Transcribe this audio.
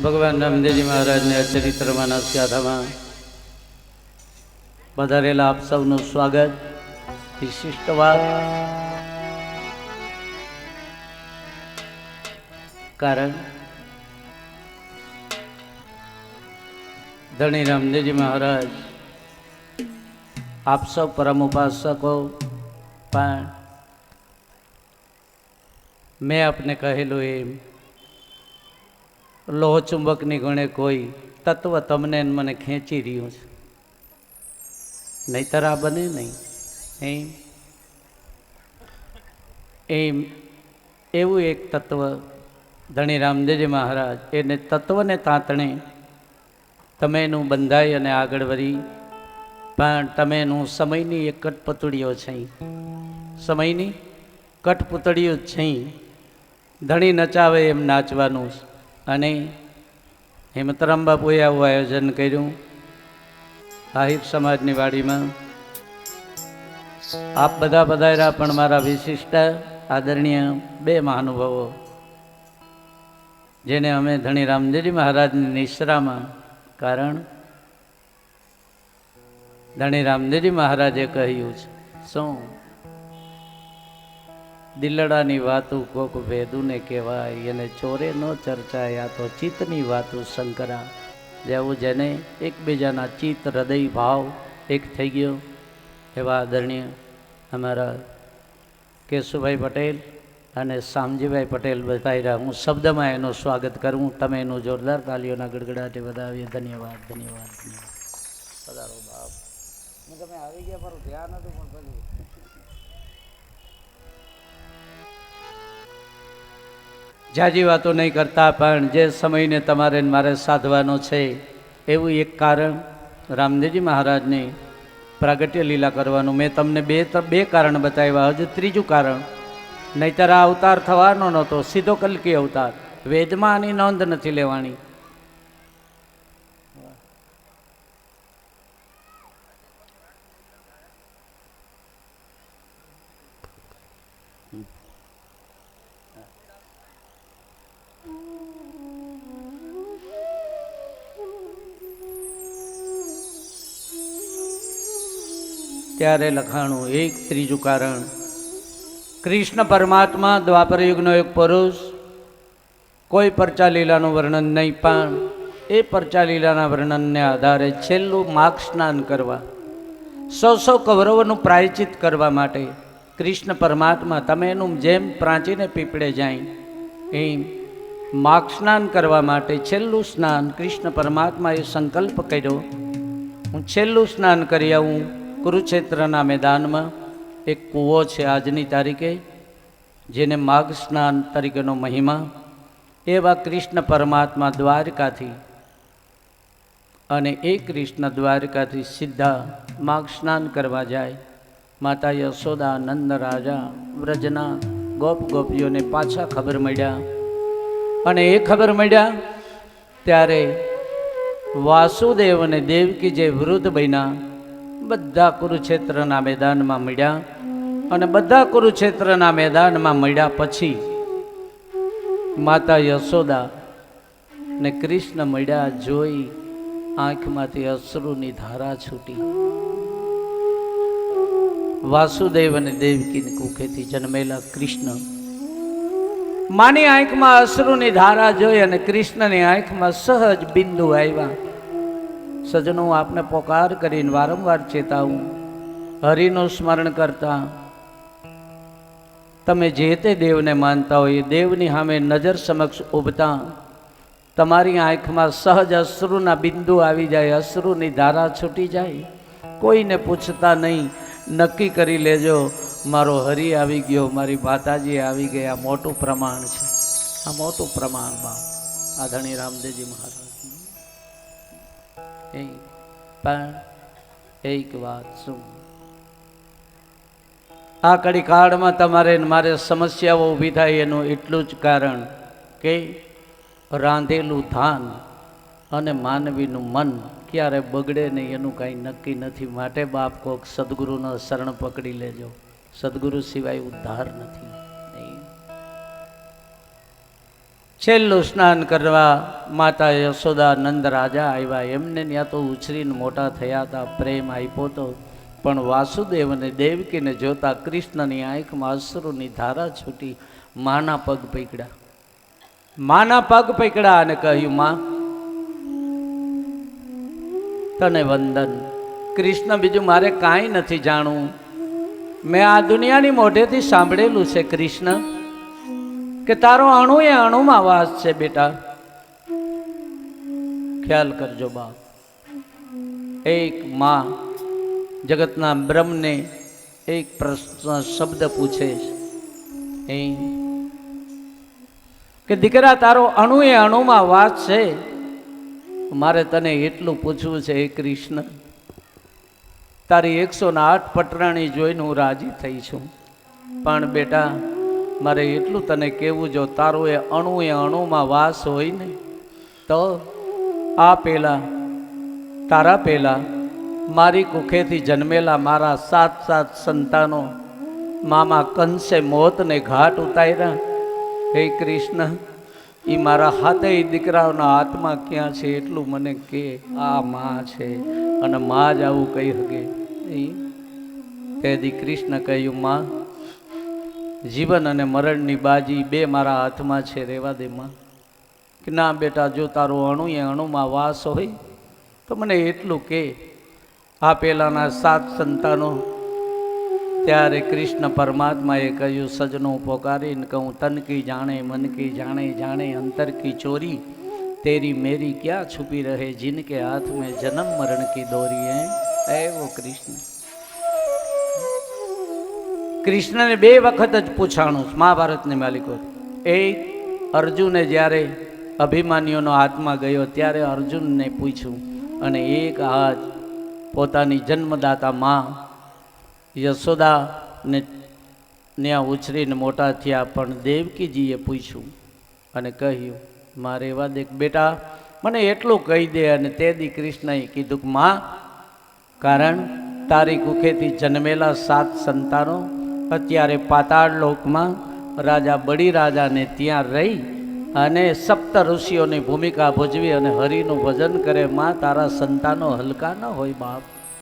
ભગવાન રામદેવજી મહારાજને ચરિત્રમાં નવસ્યાથામાં પધારેલા આપ સૌનું સ્વાગત. વિશિષ્ટ વાત, કારણ ધણી રામદેવજી મહારાજ આપ સૌ પરમ ઉપાસકો, પણ મેં આપને કહેલું એમ લોહ ચુંબકની ગણે કોઈ તત્વ તમને મને ખેંચી રહ્યું છે, નહીતર આ બને નહીં. એમ એવું એક તત્વ ધણી રામદેવજી મહારાજ એને તત્વને તાંતણે તમે એનું બંધાઈ અને આગળ વધી, પણ તમે એનું સમયની એક કઠપૂતળીઓ છે, સમયની કઠપૂતળીઓ છે. ધણી નચાવે એમ નાચવાનું. અને હેમતરામ બાપુએ આવું આયોજન કર્યું આહિર સમાજની વાડીમાં. આપ બધા પધાર્યા, પણ મારા વિશિષ્ટ આદરણીય બે મહાનુભાવો જેને અમે ધણી રામદેવજી મહારાજની નિશ્રામાં, કારણ ધણી રામદેવજી મહારાજે કહ્યું છે શું, દિલડાની વાતું કોક ભેદુને કહેવાય, એને ચોરે ન ચર્ચાય, આ તો ચિત્તની વાતું શંકરા. જેવું જેને એકબીજાના ચિત્ત હૃદય ભાવ એક થઈ ગયો એવા આદરણીય અમારા કેશુભાઈ પટેલ અને શામજીભાઈ પટેલ બતાવ્યા. હું શબ્દમાં એનું સ્વાગત કરું, તમે એનું જોરદાર તાલીઓના ગડગડાટે વધાવીએ. ધન્યવાદ, ધન્યવાદ, ધન્યવાદ. પધારો બાપ. હું તમે આવી ગયા મારું ધ્યાન હતું, પણ પછી જાજી વાતો નહીં કરતા, પણ જે સમયને તમારે મારે સાધવાનો છે એવું એક કારણ રામદેવજી મહારાજને પ્રાગટ્ય લીલા કરવાનું. મેં તમને બે કારણ બતાવ્યા, હજુ ત્રીજું કારણ. નહીતર આ અવતાર થવાનો નહોતો, સીધો કલ્કી અવતાર. વેદમાં આની નોંધ નથી લેવાની. ત્યારે લખાણું એક ત્રીજું કારણ. કૃષ્ણ પરમાત્મા દ્વાપર યુગનો એક પુરુષ, કોઈ પરચા લીલાનું વર્ણન નહીં, પણ એ પરચા લીલાના વર્ણનને આધારે છેલ્લું માઘ સ્નાન કરવા, 100 કૌરવોનું પ્રાયચિત કરવા માટે કૃષ્ણ પરમાત્મા, તમે એનું જેમ પ્રાચીને પીપળે જાય એમ માઘ સ્નાન કરવા માટે છેલ્લું સ્નાન કૃષ્ણ પરમાત્માએ સંકલ્પ કર્યો. હું છેલ્લું સ્નાન કરી આવું. કુરુક્ષેત્રના મેદાનમાં એક કૂવો છે આજની તારીખે, જેને માઘ સ્નાન તરીકેનો મહિમા. એવા કૃષ્ણ પરમાત્મા દ્વારકાથી, અને એ કૃષ્ણ દ્વારકાથી સીધા માઘ સ્નાન કરવા જાય. માતા યશોદા, નંદ રાજા, વ્રજના ગોપ ગોપીઓને પાછા ખબર મળ્યા. અને એ ખબર મળ્યા ત્યારે વાસુદેવ અને દેવકી જે વૃદ્ધ બન્યા, બધા કુરુક્ષેત્રના મેદાનમાં મળ્યા. અને બધા કુરુક્ષેત્રના મેદાનમાં મળ્યા પછી માતા યશોદા ને કૃષ્ણ મળ્યા જોઈ આંખમાંથી અશ્રુની ધારા છૂટી. વાસુદેવ અને દેવકીની કુખેથી જન્મેલા કૃષ્ણ માની આંખમાં અશ્રુની ધારા જોઈ અને કૃષ્ણની આંખમાં સહજ બિંદુ આવ્યા. સજનો, આપને પોકાર કરીને વારંવાર ચેતાવું, હરિનું સ્મરણ કરતા તમે જે તે દેવને માનતા હોય એ દેવની સામે નજર સમક્ષ ઉભતા તમારી આંખમાં સહજ અશ્રુના બિંદુ આવી જાય, અશ્રુની ધારા છૂટી જાય. કોઈને પૂછતા નહીં, નક્કી કરી લેજો મારો હરિ આવી ગયો, મારી માતાજી આવી ગઈ. આ મોટું પ્રમાણ છે, આ મોટું પ્રમાણ બાપ આ ધણી રામદેવજી મહારાજ. પણ એક વાત શું, આ કડી કાળમાં તમારે મારે સમસ્યાઓ ઊભી થાય એનું એટલું જ કારણ કે રાંધેલું ધાન અને માનવીનું મન ક્યારે બગડે નહીં એનું કાંઈ નક્કી નથી. માટે બાપ કોક સદગુરુનો શરણ પકડી લેજો, સદગુરુ સિવાય ઉદ્ધાર નથી. છેલ્લું સ્નાન કરવા માતા યશોદા નંદ રાજા આવ્યા. એમને ત્યાં તો ઉછરીને મોટા થયા હતા, પ્રેમ આપ્યો તો. પણ વાસુદેવ અને દેવકીને જોતા કૃષ્ણની આંખમાં અશ્રુની ધારા છૂટી. માના પગ પકડ્યા, માના પગ પકડ્યા અને કહ્યું, માં તને વંદન. કૃષ્ણ બીજું મારે કાંઈ નથી જાણવું. મેં આ દુનિયાની મોઢેથી સાંભળેલું છે કૃષ્ણ કે તારો અણુ એ અણુમાં વાસ છે. બેટા ખ્યાલ કરજો બાપ. એક માં જગતના બ્રહ્મને એક પ્રશ્ન શબ્દ પૂછે છે કે દીકરા તારો અણુ એ અણુમાં વાસ છે. મારે તને એટલું પૂછવું છે, હે કૃષ્ણ, તારી 108 પટરાણી જોઈને હું રાજી થઈ છું. પણ બેટા મારે એટલું તને કહેવું, જો તારું એ અણુમાં વાસ હોય ને તો આ પેલા તારા પેલા મારી કુખેથી જન્મેલા મારા 7 સંતાનો મામા કંસે મોતને ઘાટ ઉતાર્યા. હે કૃષ્ણ, એ મારા હાથે દીકરાઓના હાથમાં ક્યાં છે એટલું મને કે. આ માં છે અને માં જ આવું કહી શકે. તેથી કૃષ્ણ કહ્યું, માં જીવન અને મરણની બાજી બે મારા હાથમાં છે, રેવા દે માં. કે ના બેટા, જો તારું અણુ એ અણુમાં વાસ હોય તો મને એટલું કે આ પેલાના 7 સંતાનો. ત્યારે કૃષ્ણ પરમાત્માએ કહ્યું, સજનો પોકારીને કહું, તન કી જાણે મન કી જાણે જાણે અંતર કી ચોરી, તેરી મેરી ક્યાં છુપી રહે, जिनके हाथ में जन्म मरण की डोरी है. એવો કૃષ્ણ. કૃષ્ણને 2 વખત જ પૂછાણું મહાભારતની માલિકો. એક અર્જુને જ્યારે અભિમાન્યુનો હાથમાં ગયો ત્યારે અર્જુનને પૂછ્યું, અને એક આજ પોતાની જન્મદાતા માં યશોદાને ત્યાં ઉછરીને મોટા થયા પણ દેવકીજીએ પૂછ્યું અને કહ્યું, મારે એવા દેખ બેટા, મને એટલું કહી દે. અને તે દી કૃષ્ણએ કીધું કે માં, કારણ તારી કુખેથી જન્મેલા 7 સંતાનો અત્યારે પાતાળ લોકમાં રાજા બળી રાજાને ત્યાં રહી અને સપ્ત ઋષિઓની ભૂમિકા ભજવી અને હરિનું ભજન કરે. માં તારા સંતાનો હલકા ન હોય બાપ.